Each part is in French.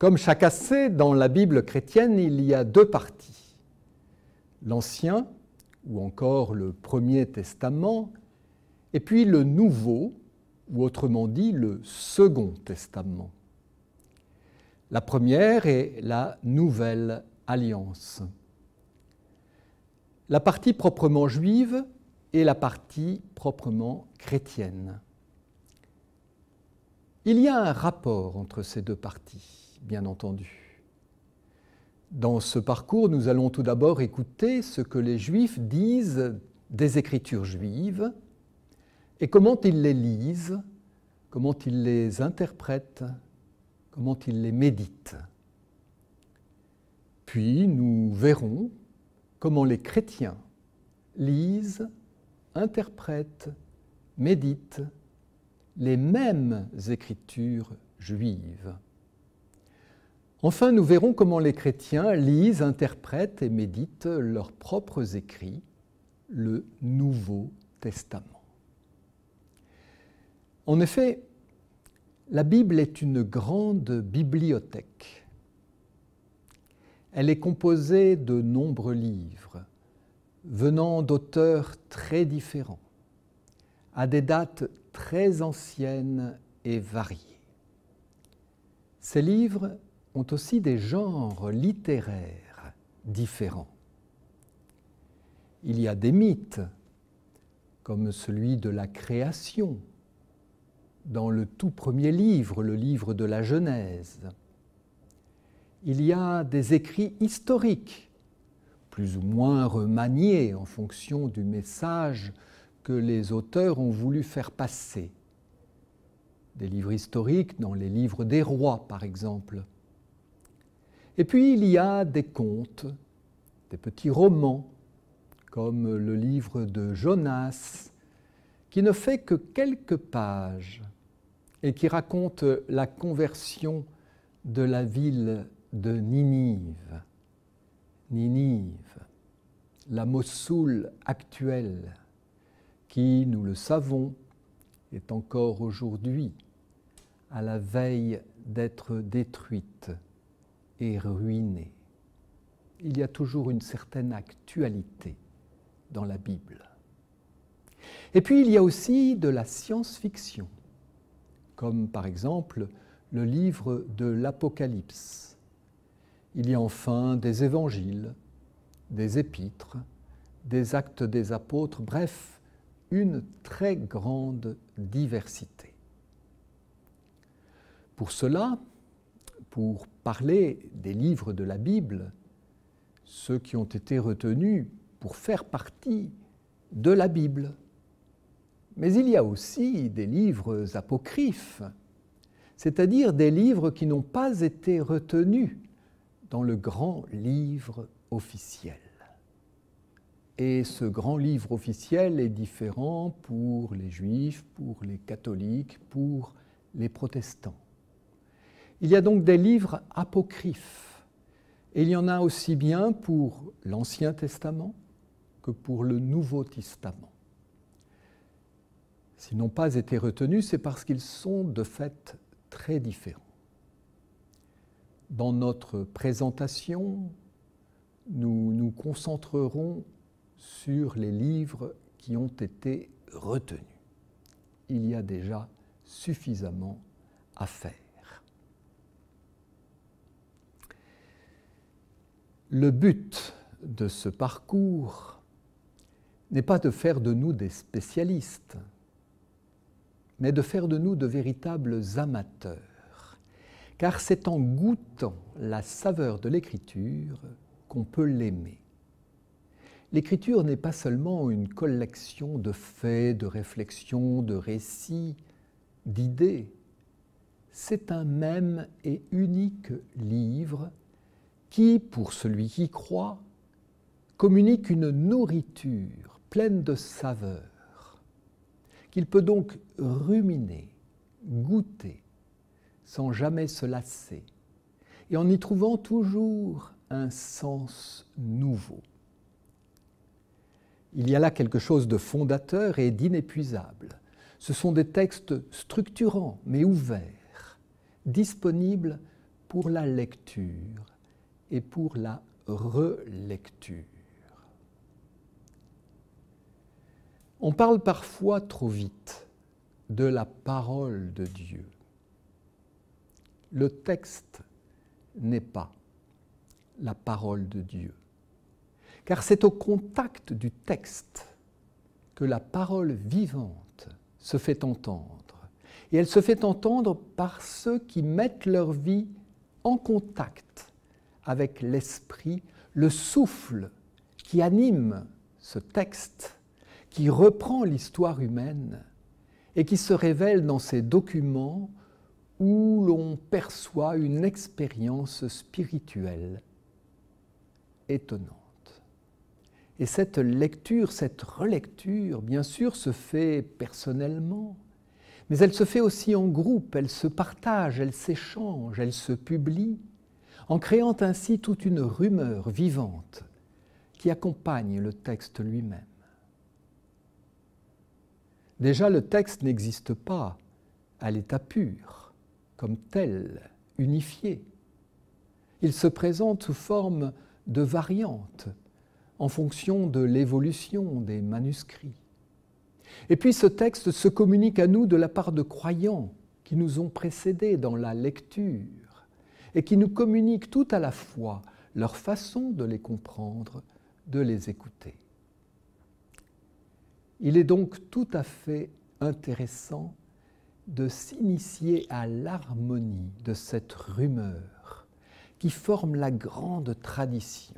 Comme chacun sait, dans la Bible chrétienne, il y a deux parties. L'Ancien, ou encore le Premier Testament, et puis le Nouveau, ou autrement dit le Second Testament. La première est la Nouvelle Alliance. La partie proprement juive et la partie proprement chrétienne. Il y a un rapport entre ces deux parties, bien entendu. Dans ce parcours, nous allons tout d'abord écouter ce que les Juifs disent des Écritures juives et comment ils les lisent, comment ils les interprètent, comment ils les méditent. Puis nous verrons comment les chrétiens lisent, interprètent, méditent les mêmes Écritures juives. Enfin, nous verrons comment les chrétiens lisent, interprètent et méditent leurs propres écrits, le Nouveau Testament. En effet, la Bible est une grande bibliothèque. Elle est composée de nombreux livres, venant d'auteurs très différents, à des dates très anciennes et variées. Ces livres ont aussi des genres littéraires différents. Il y a des mythes, comme celui de la création, dans le tout premier livre, le livre de la Genèse. Il y a des écrits historiques, plus ou moins remaniés en fonction du message que les auteurs ont voulu faire passer. Des livres historiques dans les livres des rois, par exemple. Et puis il y a des contes, des petits romans, comme le livre de Jonas, qui ne fait que quelques pages et qui raconte la conversion de la ville de Ninive. Ninive, la Mossoul actuelle, qui, nous le savons, est encore aujourd'hui à la veille d'être détruite et ruinée. Il y a toujours une certaine actualité dans la Bible. Et puis il y a aussi de la science-fiction, comme par exemple le livre de l'Apocalypse. Il y a enfin des évangiles, des épîtres, des actes des apôtres, bref, une très grande diversité. Pour cela, pour parler des livres de la Bible, ceux qui ont été retenus pour faire partie de la Bible. Mais il y a aussi des livres apocryphes, c'est-à-dire des livres qui n'ont pas été retenus dans le grand livre officiel. Et ce grand livre officiel est différent pour les Juifs, pour les catholiques, pour les protestants. Il y a donc des livres apocryphes, et il y en a aussi bien pour l'Ancien Testament que pour le Nouveau Testament. S'ils n'ont pas été retenus, c'est parce qu'ils sont de fait très différents. Dans notre présentation, nous nous concentrerons sur les livres qui ont été retenus. Il y a déjà suffisamment à faire. Le but de ce parcours n'est pas de faire de nous des spécialistes, mais de faire de nous de véritables amateurs, car c'est en goûtant la saveur de l'Écriture qu'on peut l'aimer. L'Écriture n'est pas seulement une collection de faits, de réflexions, de récits, d'idées. C'est un même et unique livre qui, pour celui qui croit, communique une nourriture pleine de saveur, qu'il peut donc ruminer, goûter, sans jamais se lasser, et en y trouvant toujours un sens nouveau. Il y a là quelque chose de fondateur et d'inépuisable. Ce sont des textes structurants, mais ouverts, disponibles pour la lecture et pour la relecture. On parle parfois trop vite de la parole de Dieu. Le texte n'est pas la parole de Dieu, car c'est au contact du texte que la parole vivante se fait entendre. Et elle se fait entendre par ceux qui mettent leur vie en contact avec l'esprit, le souffle qui anime ce texte, qui reprend l'histoire humaine et qui se révèle dans ces documents où l'on perçoit une expérience spirituelle étonnante. Et cette lecture, cette relecture, bien sûr, se fait personnellement, mais elle se fait aussi en groupe, elle se partage, elle s'échange, elle se publie, en créant ainsi toute une rumeur vivante qui accompagne le texte lui-même. Déjà, le texte n'existe pas à l'état pur, comme tel, unifié. Il se présente sous forme de variantes, en fonction de l'évolution des manuscrits. Et puis ce texte se communique à nous de la part de croyants qui nous ont précédés dans la lecture et qui nous communiquent tout à la fois leur façon de les comprendre, de les écouter. Il est donc tout à fait intéressant de s'initier à l'harmonie de cette rumeur qui forme la grande tradition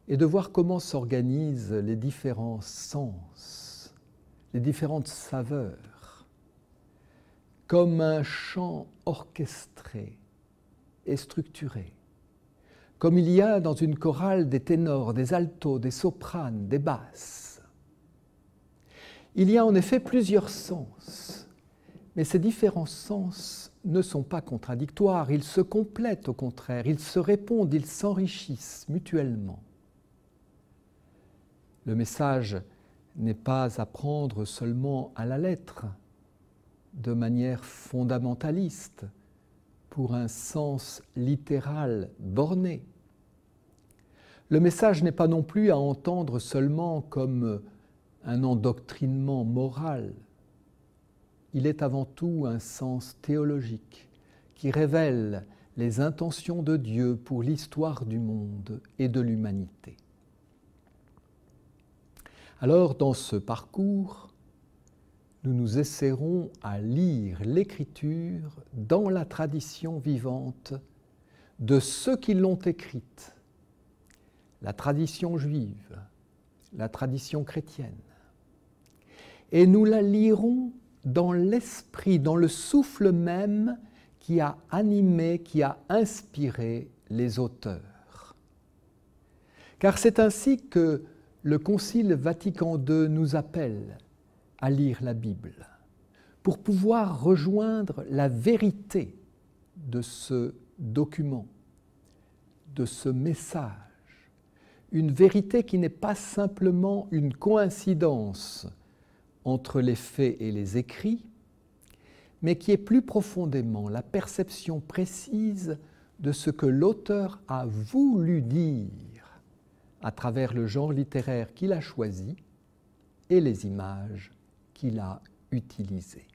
et de voir comment s'organisent les différents sens, les différentes saveurs, comme un chant orchestré et structuré, comme il y a dans une chorale des ténors, des altos, des sopranes, des basses. Il y a en effet plusieurs sens, mais ces différents sens ne sont pas contradictoires, ils se complètent au contraire, ils se répondent, ils s'enrichissent mutuellement. Le message n'est pas à prendre seulement à la lettre, de manière fondamentaliste, pour un sens littéral borné. Le message n'est pas non plus à entendre seulement comme un endoctrinement moral. Il est avant tout un sens théologique qui révèle les intentions de Dieu pour l'histoire du monde et de l'humanité. Alors, dans ce parcours, nous nous essaierons à lire l'Écriture dans la tradition vivante de ceux qui l'ont écrite, la tradition juive, la tradition chrétienne. Et nous la lirons dans l'esprit, dans le souffle même qui a animé, qui a inspiré les auteurs. Car c'est ainsi que le Concile Vatican II nous appelle à lire la Bible pour pouvoir rejoindre la vérité de ce document, de ce message. Une vérité qui n'est pas simplement une coïncidence entre les faits et les écrits, mais qui est plus profondément la perception précise de ce que l'auteur a voulu dire à travers le genre littéraire qu'il a choisi et les images qu'il a utilisées.